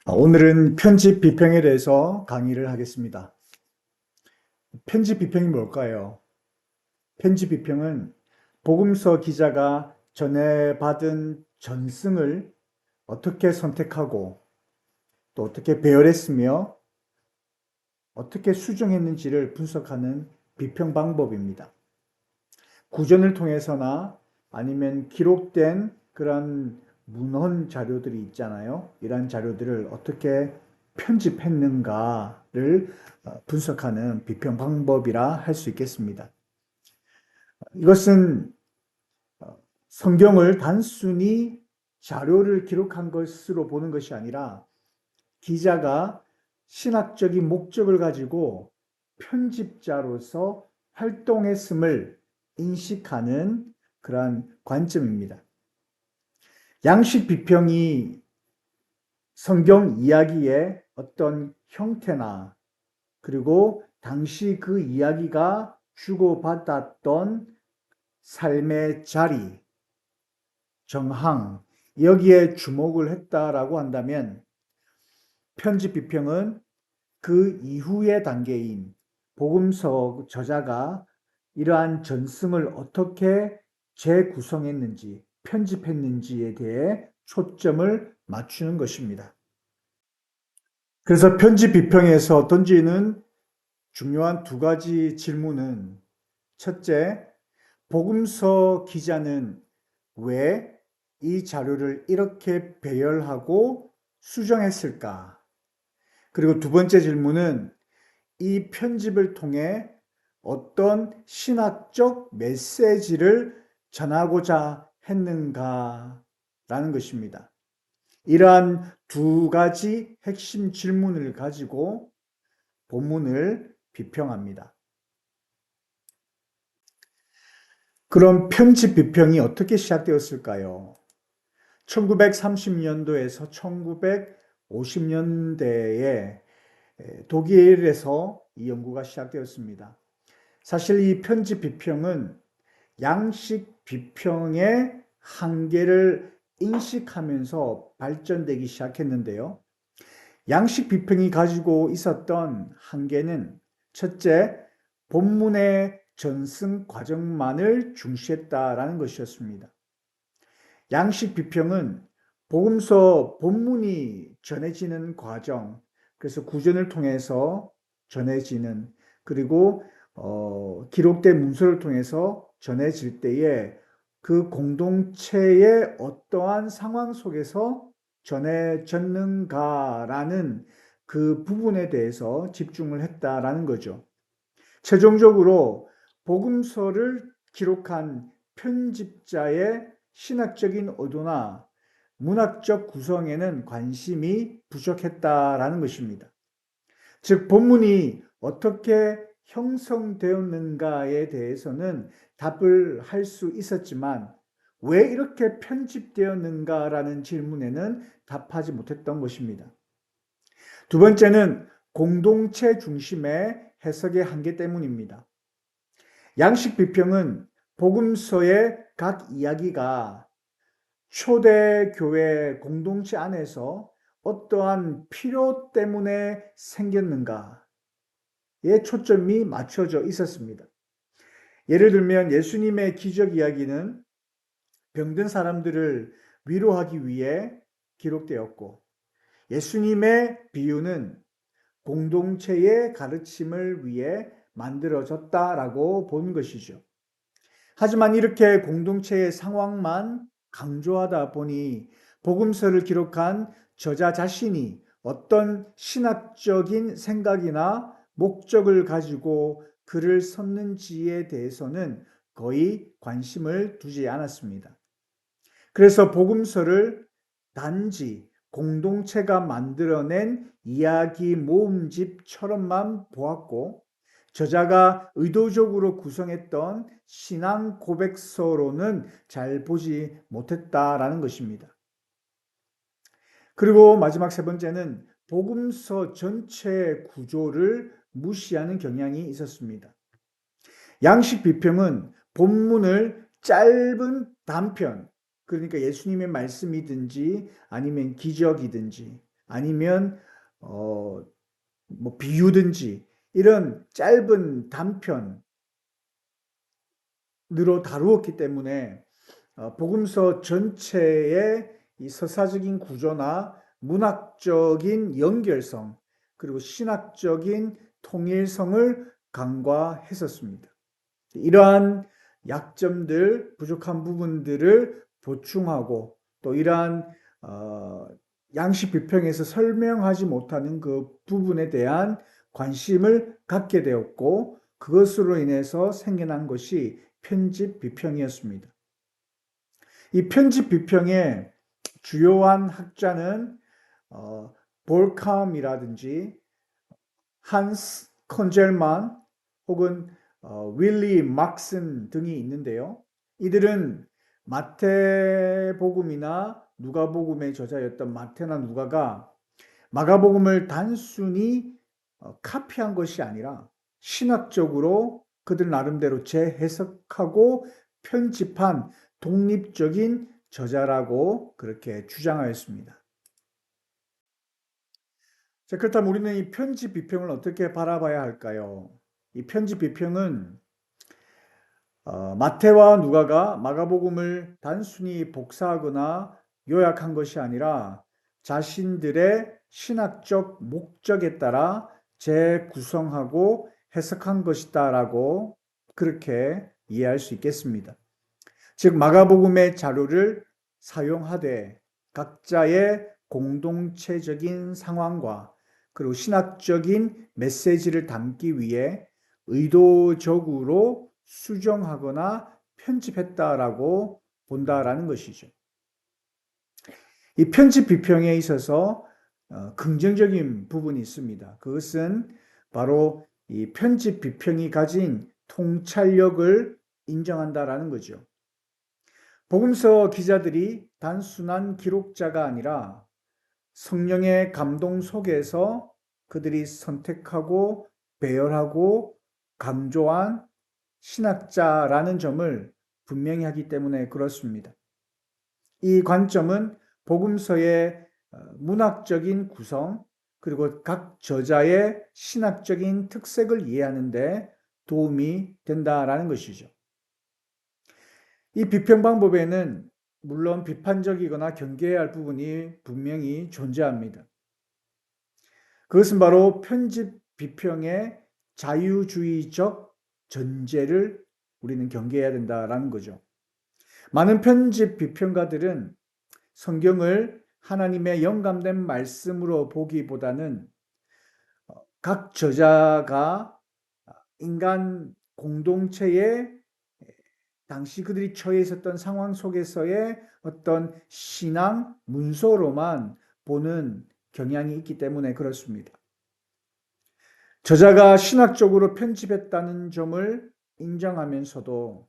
오늘은 편집 비평에 대해서 강의를 하겠습니다. 편집 비평이 뭘까요? 편집 비평은 복음서 기자가 전해받은 전승을 어떻게 선택하고 또 어떻게 배열했으며 어떻게 수정했는지를 분석하는 비평 방법입니다. 구전을 통해서나 아니면 기록된 그런 문헌 자료들이 있잖아요. 이러한 자료들을 어떻게 편집했는가를 분석하는 비평 방법이라 할 수 있겠습니다. 이것은 성경을 단순히 자료를 기록한 것으로 보는 것이 아니라 기자가 신학적인 목적을 가지고 편집자로서 활동했음을 인식하는 그러한 관점입니다. 양식 비평이 성경 이야기의 어떤 형태나 그리고 당시 그 이야기가 주고받았던 삶의 자리, 정황, 여기에 주목을 했다라고 한다면 편집 비평은 그 이후의 단계인 복음서 저자가 이러한 전승을 어떻게 재구성했는지, 편집했는지에 대해 초점을 맞추는 것입니다. 그래서 편집 비평에서 던지는 중요한 두 가지 질문은 첫째, 복음서 기자는 왜 이 자료를 이렇게 배열하고 수정했을까? 그리고 두 번째 질문은 이 편집을 통해 어떤 신학적 메시지를 전하고자 했는가라는 것입니다. 이러한 두 가지 핵심 질문을 가지고 본문을 비평합니다. 그럼 편집 비평이 어떻게 시작되었을까요? 1930년도에서 1950년대에 독일에서 이 연구가 시작되었습니다. 사실 이 편집 비평은 양식 비평의 한계를 인식하면서 발전되기 시작했는데요. 양식 비평이 가지고 있었던 한계는 첫째, 본문의 전승 과정만을 중시했다라는 것이었습니다. 양식 비평은 복음서 본문이 전해지는 과정, 그래서 구전을 통해서 전해지는 그리고 기록된 문서를 통해서 전해질 때에 그 공동체의 어떠한 상황 속에서 전해졌는가라는 그 부분에 대해서 집중을 했다라는 거죠. 최종적으로 복음서를 기록한 편집자의 신학적인 의도나 문학적 구성에는 관심이 부족했다라는 것입니다. 즉, 본문이 어떻게 형성되었는가에 대해서는 답을 할 수 있었지만 왜 이렇게 편집되었는가라는 질문에는 답하지 못했던 것입니다. 두 번째는 공동체 중심의 해석의 한계 때문입니다. 양식 비평은 복음서의 각 이야기가 초대교회 공동체 안에서 어떠한 필요 때문에 생겼는가에 초점이 맞춰져 있었습니다. 예를 들면 예수님의 기적 이야기는 병든 사람들을 위로하기 위해 기록되었고, 예수님의 비유는 공동체의 가르침을 위해 만들어졌다라고 본 것이죠. 하지만 이렇게 공동체의 상황만 강조하다 보니 복음서를 기록한 저자 자신이 어떤 신학적인 생각이나 목적을 가지고 글을 썼는지에 대해서는 거의 관심을 두지 않았습니다. 그래서 복음서를 단지 공동체가 만들어낸 이야기 모음집처럼만 보았고, 저자가 의도적으로 구성했던 신앙 고백서로는 잘 보지 못했다라는 것입니다. 그리고 마지막 세 번째는 복음서 전체의 구조를 무시하는 경향이 있었습니다. 양식 비평은 본문을 짧은 단편, 그러니까 예수님의 말씀이든지 아니면 기적이든지 아니면 뭐 비유든지 이런 짧은 단편으로 다루었기 때문에 복음서 전체의 이 서사적인 구조나 문학적인 연결성 그리고 신학적인 통일성을 강화했었습니다. 이러한 약점들, 부족한 부분들을 보충하고 또 이러한 양식 비평에서 설명하지 못하는 그 부분에 대한 관심을 갖게 되었고 그것으로 인해서 생겨난 것이 편집 비평이었습니다. 이 편집 비평의 주요한 학자는 볼캄이라든지 한스 컨젤만 혹은 윌리 막슨 등이 있는데요. 이들은 마태복음이나 누가복음의 저자였던 마태나 누가가 마가복음을 단순히 카피한 것이 아니라 신학적으로 그들 나름대로 재해석하고 편집한 독립적인 저자라고 그렇게 주장하였습니다. 자, 그렇다면 우리는 이 편집 비평을 어떻게 바라봐야 할까요? 이 편집 비평은 마태와 누가가 마가복음을 단순히 복사하거나 요약한 것이 아니라 자신들의 신학적 목적에 따라 재구성하고 해석한 것이다라고 그렇게 이해할 수 있겠습니다. 즉 마가복음의 자료를 사용하되 각자의 공동체적인 상황과 그리고 신학적인 메시지를 담기 위해 의도적으로 수정하거나 편집했다라고 본다라는 것이죠. 이 편집 비평에 있어서 긍정적인 부분이 있습니다. 그것은 바로 이 편집 비평이 가진 통찰력을 인정한다라는 거죠. 복음서 기자들이 단순한 기록자가 아니라 성령의 감동 속에서 그들이 선택하고 배열하고 강조한 신학자라는 점을 분명히 하기 때문에 그렇습니다. 이 관점은 복음서의 문학적인 구성 그리고 각 저자의 신학적인 특색을 이해하는 데 도움이 된다라는 것이죠. 이 비평 방법에는 물론 비판적이거나 경계해야 할 부분이 분명히 존재합니다. 그것은 바로 편집 비평의 자유주의적 전제를 우리는 경계해야 된다라는 거죠. 많은 편집 비평가들은 성경을 하나님의 영감된 말씀으로 보기보다는 각 저자가 인간 공동체의 당시 그들이 처해 있었던 상황 속에서의 어떤 신앙 문서로만 보는 경향이 있기 때문에 그렇습니다. 저자가 신학적으로 편집했다는 점을 인정하면서도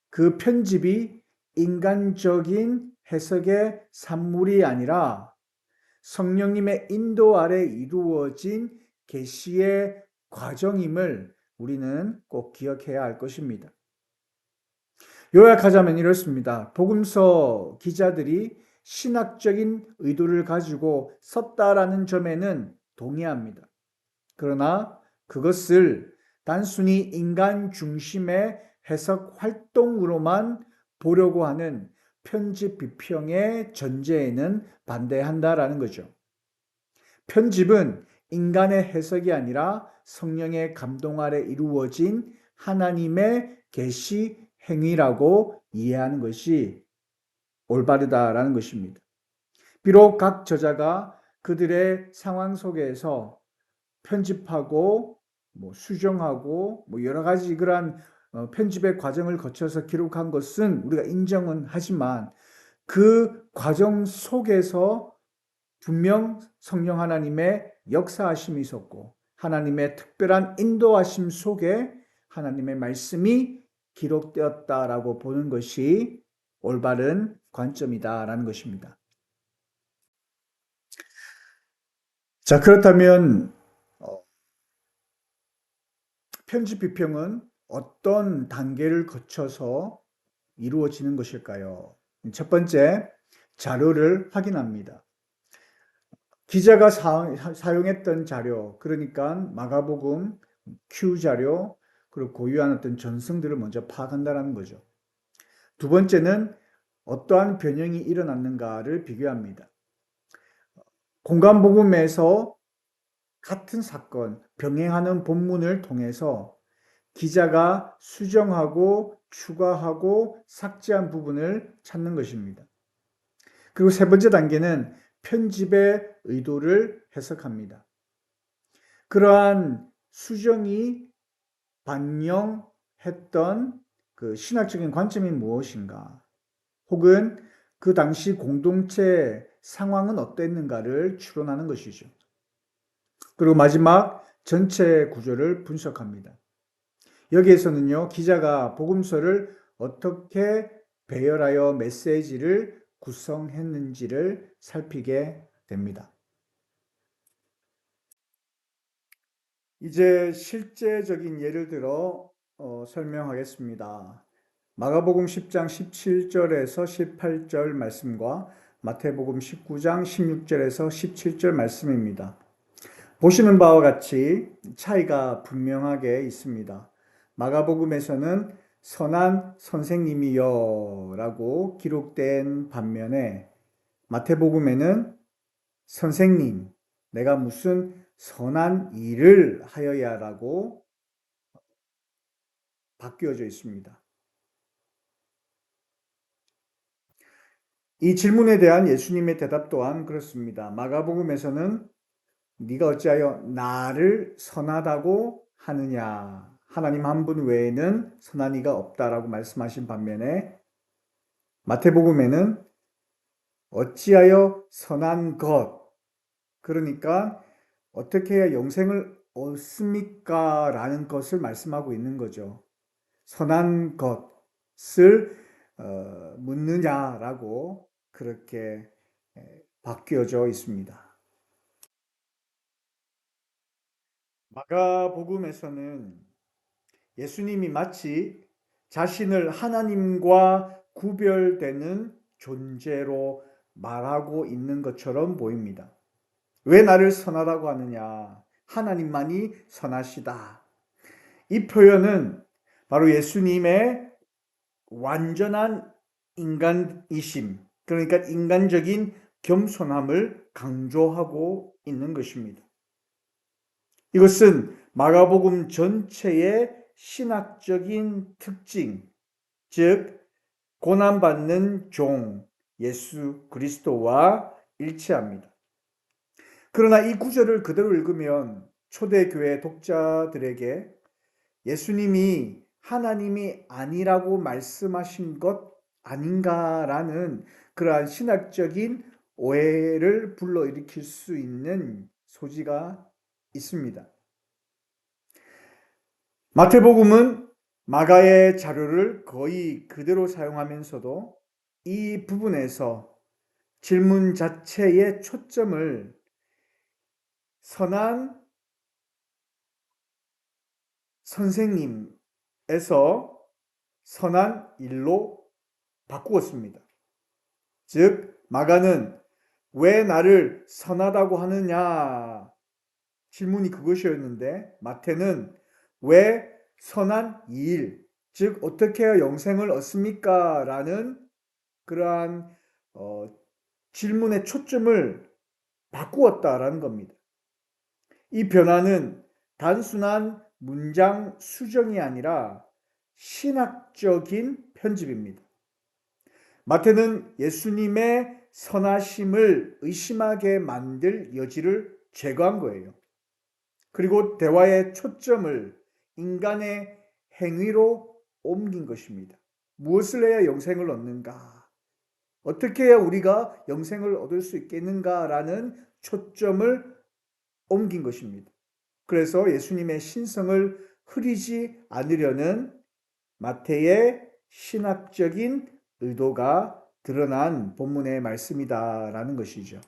그 편집이 인간적인 해석의 산물이 아니라 성령님의 인도 아래 이루어진 계시의 과정임을 우리는 꼭 기억해야 할 것입니다. 요약하자면 이렇습니다. 복음서 기자들이 신학적인 의도를 가지고 썼다라는 점에는 동의합니다. 그러나 그것을 단순히 인간 중심의 해석 활동으로만 보려고 하는 편집 비평의 전제에는 반대한다라는 거죠. 편집은 인간의 해석이 아니라 성령의 감동 아래 이루어진 하나님의 계시 행위라고 이해하는 것이 올바르다라는 것입니다. 비록 각 저자가 그들의 상황 속에서 편집하고 수정하고 여러 가지 그러한 편집의 과정을 거쳐서 기록한 것은 우리가 인정은 하지만 그 과정 속에서 분명 성령 하나님의 역사하심이 있었고 하나님의 특별한 인도하심 속에 하나님의 말씀이 기록되었다라고 보는 것이 올바른 관점이다라는 것입니다. 자, 그렇다면 편집 비평은 어떤 단계를 거쳐서 이루어지는 것일까요? 첫 번째, 자료를 확인합니다. 기자가 사용했던 자료, 그러니까 마가복음, Q 자료, 그리고 고유한 어떤 전승들을 먼저 파악한다는 거죠. 두 번째는 어떠한 변형이 일어났는가를 비교합니다. 공간복음에서 같은 사건, 병행하는 본문을 통해서 기자가 수정하고 추가하고 삭제한 부분을 찾는 것입니다. 그리고 세 번째 단계는 편집의 의도를 해석합니다. 그러한 수정이 반영했던 그 신학적인 관점이 무엇인가, 혹은 그 당시 공동체 상황은 어땠는가를 추론하는 것이죠. 그리고 마지막 전체 구조를 분석합니다. 여기에서는요, 기자가 복음서를 어떻게 배열하여 메시지를 구성했는지를 살피게 됩니다. 이제 실제적인 예를 들어 설명하겠습니다. 마가복음 10장 17절에서 18절 말씀과 마태복음 19장 16절에서 17절 말씀입니다. 보시는 바와 같이 차이가 분명하게 있습니다. 마가복음에서는 선한 선생님이여 라고 기록된 반면에 마태복음에는 선생님, 내가 무슨 선한 일을 하여야 라고 바뀌어져 있습니다. 이 질문에 대한 예수님의 대답 또한 그렇습니다. 마가복음에서는 네가 어찌하여 나를 선하다고 하느냐, 하나님 한 분 외에는 선한 이가 없다라고 말씀하신 반면에 마태복음에는 어찌하여 선한 것, 그러니까 어떻게 해야 영생을 얻습니까? 라는 것을 말씀하고 있는 거죠. 선한 것을 묻느냐라고 그렇게 바뀌어져 있습니다. 마가복음에서는 예수님이 마치 자신을 하나님과 구별되는 존재로 말하고 있는 것처럼 보입니다. 왜 나를 선하다고 하느냐? 하나님만이 선하시다. 이 표현은 바로 예수님의 완전한 인간이심, 그러니까 인간적인 겸손함을 강조하고 있는 것입니다. 이것은 마가복음 전체의 신학적인 특징, 즉 고난받는 종 예수 그리스도와 일치합니다. 그러나 이 구절을 그대로 읽으면 초대교회 독자들에게 예수님이 하나님이 아니라고 말씀하신 것 아닌가라는 그러한 신학적인 오해를 불러일으킬 수 있는 소지가 있습니다. 마태복음은 마가의 자료를 거의 그대로 사용하면서도 이 부분에서 질문 자체의 초점을 선한 선생님에서 선한 일로 바꾸었습니다. 즉 마가는 왜 나를 선하다고 하느냐 질문이 그것이었는데, 마태는 왜 선한 일, 즉 어떻게 해야 영생을 얻습니까? 라는 그러한 질문의 초점을 바꾸었다라는 겁니다. 이 변화는 단순한 문장 수정이 아니라 신학적인 편집입니다. 마태는 예수님의 선하심을 의심하게 만들 여지를 제거한 거예요. 그리고 대화의 초점을 인간의 행위로 옮긴 것입니다. 무엇을 해야 영생을 얻는가? 어떻게 해야 우리가 영생을 얻을 수 있겠는가라는 초점을 옮긴 것입니다. 그래서 예수님의 신성을 흐리지 않으려는 마태의 신학적인 의도가 드러난 본문의 말씀이다라는 것이죠.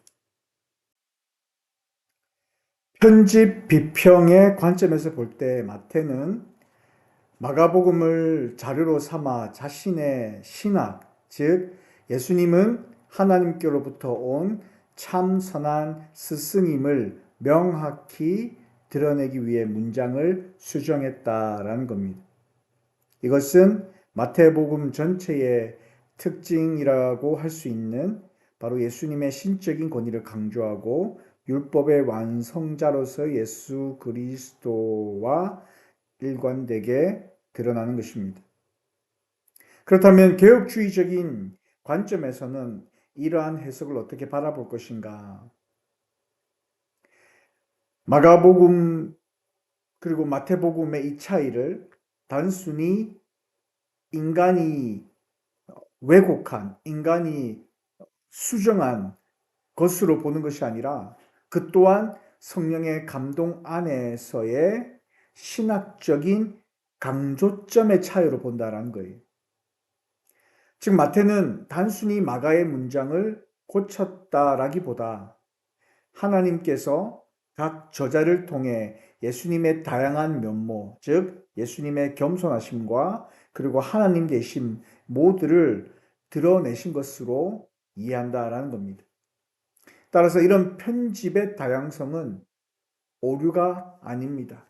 편집 비평의 관점에서 볼 때 마태는 마가복음을 자료로 삼아 자신의 신학, 즉 예수님은 하나님께로부터 온 참 선한 스승임을 명확히 드러내기 위해 문장을 수정했다라는 겁니다. 이것은 마태복음 전체의 특징이라고 할 수 있는 바로 예수님의 신적인 권위를 강조하고 율법의 완성자로서 예수 그리스도와 일관되게 드러나는 것입니다. 그렇다면 개혁주의적인 관점에서는 이러한 해석을 어떻게 바라볼 것인가? 마가복음 그리고 마태복음의 이 차이를 단순히 인간이 왜곡한, 인간이 수정한 것으로 보는 것이 아니라 그 또한 성령의 감동 안에서의 신학적인 강조점의 차이로 본다라는 거예요. 즉 마태는 단순히 마가의 문장을 고쳤다라기보다 하나님께서 각 저자를 통해 예수님의 다양한 면모, 즉 예수님의 겸손하심과 그리고 하나님 되심 모두를 드러내신 것으로 이해한다라는 겁니다. 따라서 이런 편집의 다양성은 오류가 아닙니다.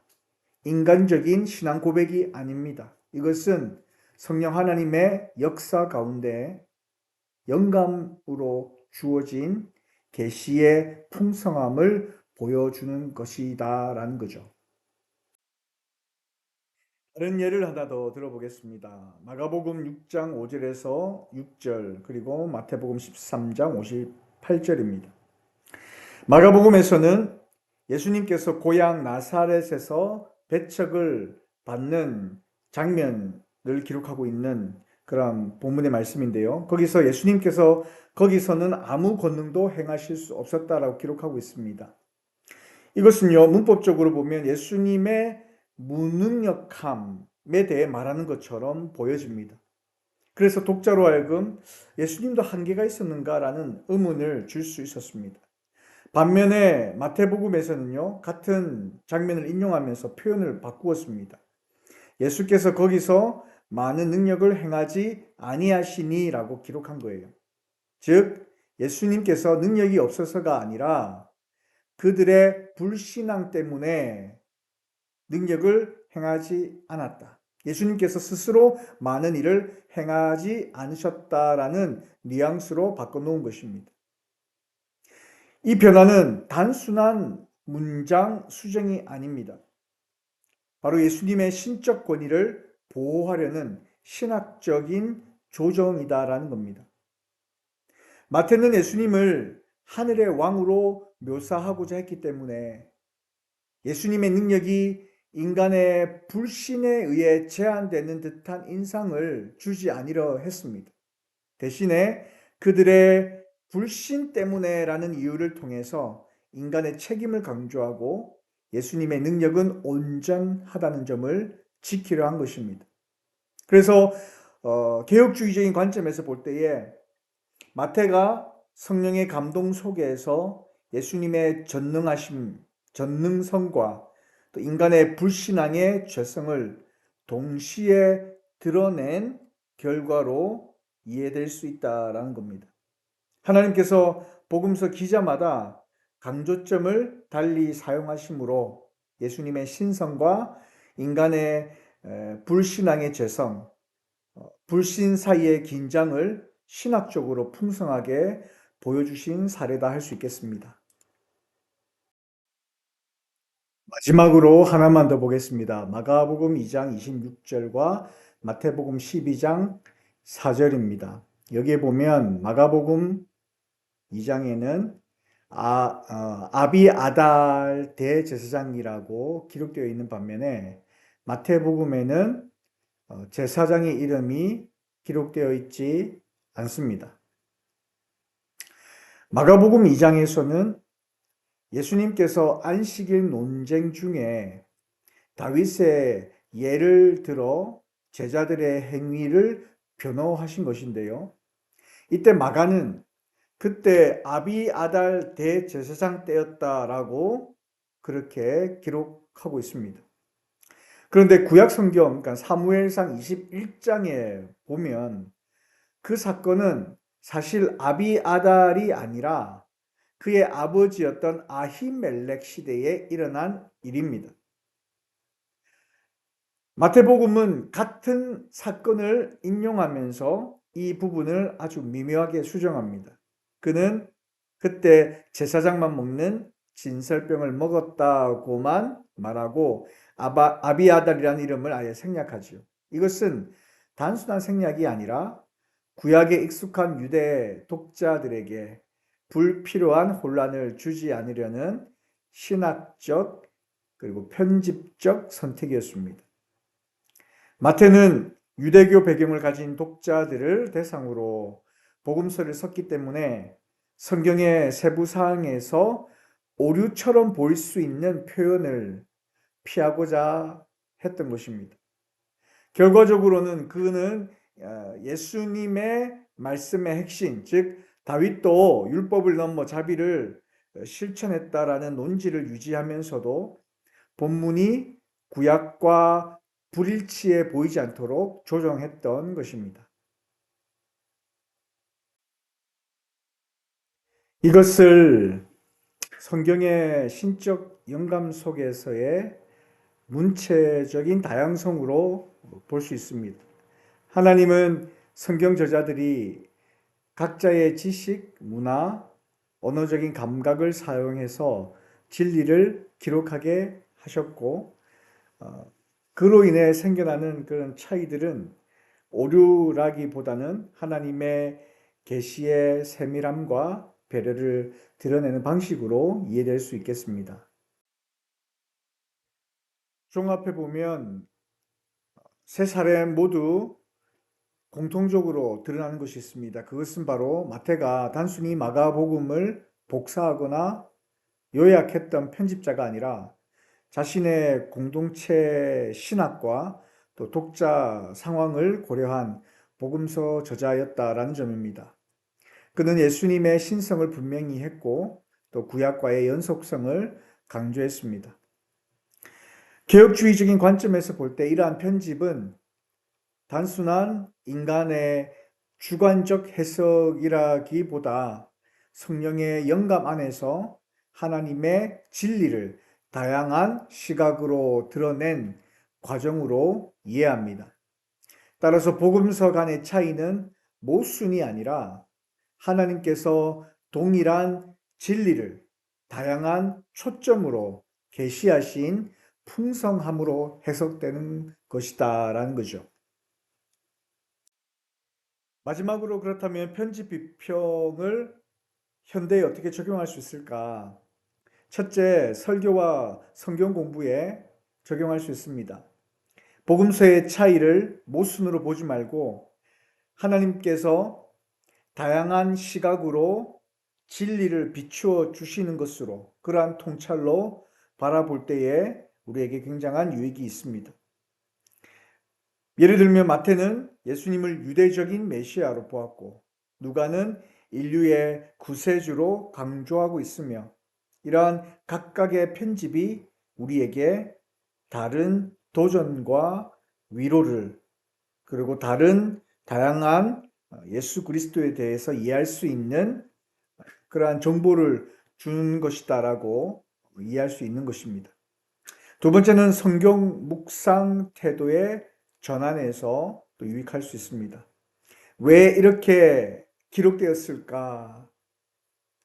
인간적인 신앙 고백이 아닙니다. 이것은 성령 하나님의 역사 가운데 영감으로 주어진 계시의 풍성함을 보여주는 것이다라는 거죠. 다른 예를 하나 더 들어보겠습니다. 마가복음 6장 5절에서 6절 그리고 마태복음 13장 58절입니다. 마가복음에서는 예수님께서 고향 나사렛에서 배척을 받는 장면을 기록하고 있는 그런 본문의 말씀인데요. 거기서 예수님께서 거기서는 아무 권능도 행하실 수 없었다라고 기록하고 있습니다. 이것은요, 문법적으로 보면 예수님의 무능력함에 대해 말하는 것처럼 보여집니다. 그래서 독자로 하여금 예수님도 한계가 있었는가라는 의문을 줄 수 있었습니다. 반면에 마태복음에서는요, 같은 장면을 인용하면서 표현을 바꾸었습니다. 예수께서 거기서 많은 능력을 행하지 아니하시니라고 기록한 거예요. 즉, 예수님께서 능력이 없어서가 아니라 그들의 불신앙 때문에 능력을 행하지 않았다. 예수님께서 스스로 많은 일을 행하지 않으셨다라는 뉘앙스로 바꿔놓은 것입니다. 이 변화는 단순한 문장 수정이 아닙니다. 바로 예수님의 신적 권위를 보호하려는 신학적인 조정이다라는 겁니다. 마태는 예수님을 하늘의 왕으로 묘사하고자 했기 때문에 예수님의 능력이 인간의 불신에 의해 제한되는 듯한 인상을 주지 아니려 했습니다. 대신에 그들의 불신 때문에라는 이유를 통해서 인간의 책임을 강조하고 예수님의 능력은 온전하다는 점을 지키려 한 것입니다. 그래서 개혁주의적인 관점에서 볼 때에 마태가 성령의 감동 속에서 예수님의 전능하심, 전능성과 또 인간의 불신앙의 죄성을 동시에 드러낸 결과로 이해될 수 있다라는 겁니다. 하나님께서 복음서 기자마다 강조점을 달리 사용하심으로 예수님의 신성과 인간의 불신앙의 죄성, 불신 사이의 긴장을 신학적으로 풍성하게 보여주신 사례다 할 수 있겠습니다. 마지막으로 하나만 더 보겠습니다. 마가복음 2장 26절과 마태복음 12장 4절입니다. 여기에 보면 마가복음 2장에는 아비아달 대제사장이라고 기록되어 있는 반면에 마태복음에는 제사장의 이름이 기록되어 있지 않습니다. 마가복음 2장에서는 예수님께서 안식일 논쟁 중에 다윗의 예를 들어 제자들의 행위를 변호하신 것인데요. 이때 마가는 그때 아비아달 대제사장 때였다라고 그렇게 기록하고 있습니다. 그런데 구약 성경, 그러니까 사무엘상 21장에 보면 그 사건은 사실 아비아달이 아니라 그의 아버지였던 아히멜렉 시대에 일어난 일입니다. 마태복음은 같은 사건을 인용하면서 이 부분을 아주 미묘하게 수정합니다. 그는 그때 제사장만 먹는 진설병을 먹었다고만 말하고 아비아달이라는 이름을 아예 생략하지요. 이것은 단순한 생략이 아니라 구약에 익숙한 유대 독자들에게 불필요한 혼란을 주지 않으려는 신학적 그리고 편집적 선택이었습니다. 마태는 유대교 배경을 가진 독자들을 대상으로 복음서를 썼기 때문에 성경의 세부 사항에서 오류처럼 보일 수 있는 표현을 피하고자 했던 것입니다. 결과적으로는 그는 예수님의 말씀의 핵심, 즉 다윗도 율법을 넘어 자비를 실천했다라는 논지를 유지하면서도 본문이 구약과 불일치해 보이지 않도록 조정했던 것입니다. 이것을 성경의 신적 영감 속에서의 문체적인 다양성으로 볼 수 있습니다. 하나님은 성경 저자들이 각자의 지식, 문화, 언어적인 감각을 사용해서 진리를 기록하게 하셨고 그로 인해 생겨나는 그런 차이들은 오류라기보다는 하나님의 계시의 세밀함과 배려를 드러내는 방식으로 이해될 수 있겠습니다. 종합해 보면 세 사례 모두 공통적으로 드러나는 것이 있습니다. 그것은 바로 마태가 단순히 마가복음을 복사하거나 요약했던 편집자가 아니라 자신의 공동체 신학과 또 독자 상황을 고려한 복음서 저자였다라는 점입니다. 그는 예수님의 신성을 분명히 했고 또 구약과의 연속성을 강조했습니다. 개혁주의적인 관점에서 볼 때 이러한 편집은 단순한 인간의 주관적 해석이라기보다 성령의 영감 안에서 하나님의 진리를 다양한 시각으로 드러낸 과정으로 이해합니다. 따라서 복음서 간의 차이는 모순이 아니라 하나님께서 동일한 진리를 다양한 초점으로 계시하신 풍성함으로 해석되는 것이다라는 거죠. 마지막으로 그렇다면 편집 비평을 현대에 어떻게 적용할 수 있을까? 첫째, 설교와 성경 공부에 적용할 수 있습니다. 복음서의 차이를 모순으로 보지 말고 하나님께서 다양한 시각으로 진리를 비추어 주시는 것으로 그러한 통찰로 바라볼 때에 우리에게 굉장한 유익이 있습니다. 예를 들면 마태는 예수님을 유대적인 메시아로 보았고 누가는 인류의 구세주로 강조하고 있으며 이러한 각각의 편집이 우리에게 다른 도전과 위로를 그리고 다양한 예수 그리스도에 대해서 이해할 수 있는 그러한 정보를 주는 것이다라고 이해할 수 있는 것입니다. 두 번째는 성경 묵상 태도의 전환에서 또 유익할 수 있습니다. 왜 이렇게 기록되었을까?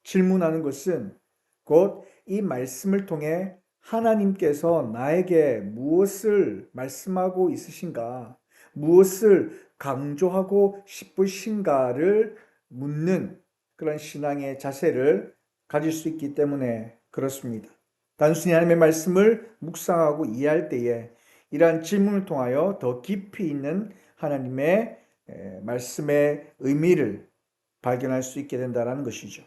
질문하는 것은 곧 이 말씀을 통해 하나님께서 나에게 무엇을 말씀하고 있으신가? 무엇을 강조하고 싶으신가를 묻는 그런 신앙의 자세를 가질 수 있기 때문에 그렇습니다. 단순히 하나님의 말씀을 묵상하고 이해할 때에 이러한 질문을 통하여 더 깊이 있는 하나님의 말씀의 의미를 발견할 수 있게 된다는 것이죠.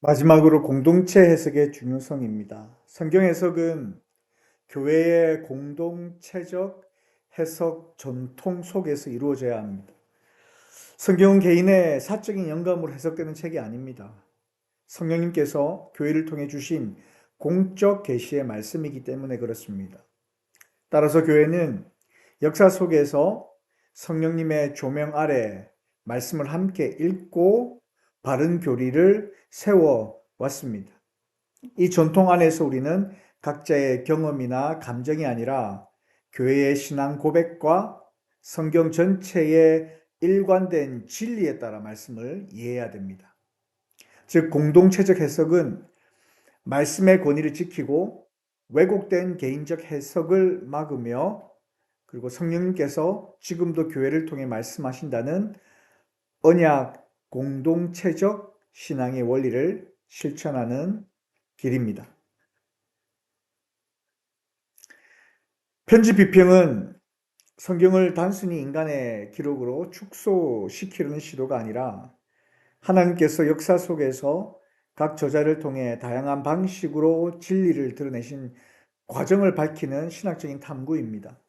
마지막으로 공동체 해석의 중요성입니다. 성경 해석은 교회의 공동체적 해석 전통 속에서 이루어져야 합니다. 성경은 개인의 사적인 영감으로 해석되는 책이 아닙니다. 성령님께서 교회를 통해 주신 공적 계시의 말씀이기 때문에 그렇습니다. 따라서 교회는 역사 속에서 성령님의 조명 아래 말씀을 함께 읽고 바른 교리를 세워왔습니다. 이 전통 안에서 우리는 각자의 경험이나 감정이 아니라 교회의 신앙 고백과 성경 전체의 일관된 진리에 따라 말씀을 이해해야 됩니다. 즉, 공동체적 해석은 말씀의 권위를 지키고 왜곡된 개인적 해석을 막으며, 그리고 성령님께서 지금도 교회를 통해 말씀하신다는 언약 공동체적 신앙의 원리를 실천하는 길입니다. 편지 비평은 성경을 단순히 인간의 기록으로 축소시키려는 시도가 아니라 하나님께서 역사 속에서 각 저자를 통해 다양한 방식으로 진리를 드러내신 과정을 밝히는 신학적인 탐구입니다.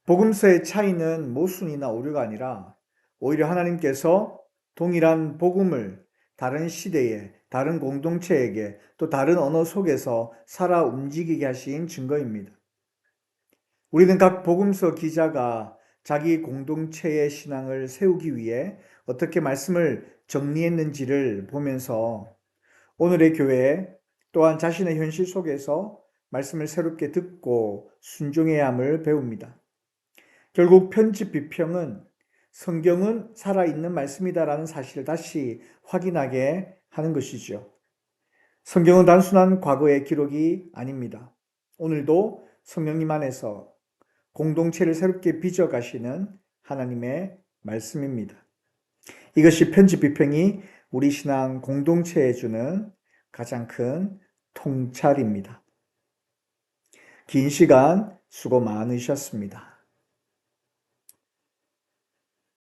복음서의 차이는 모순이나 오류가 아니라 오히려 하나님께서 동일한 복음을 다른 시대에, 다른 공동체에게, 또 다른 언어 속에서 살아 움직이게 하신 증거입니다. 우리는 각 복음서 기자가 자기 공동체의 신앙을 세우기 위해 어떻게 말씀을 정리했는지를 보면서 오늘의 교회 또한 자신의 현실 속에서 말씀을 새롭게 듣고 순종해야 함을 배웁니다. 결국 편집 비평은 성경은 살아있는 말씀이다라는 사실을 다시 확인하게 하는 것이죠. 성경은 단순한 과거의 기록이 아닙니다. 오늘도 성령님 안에서 공동체를 새롭게 빚어가시는 하나님의 말씀입니다. 이것이 편집 비평이 우리 신앙 공동체에 주는 가장 큰 통찰입니다. 긴 시간 수고 많으셨습니다.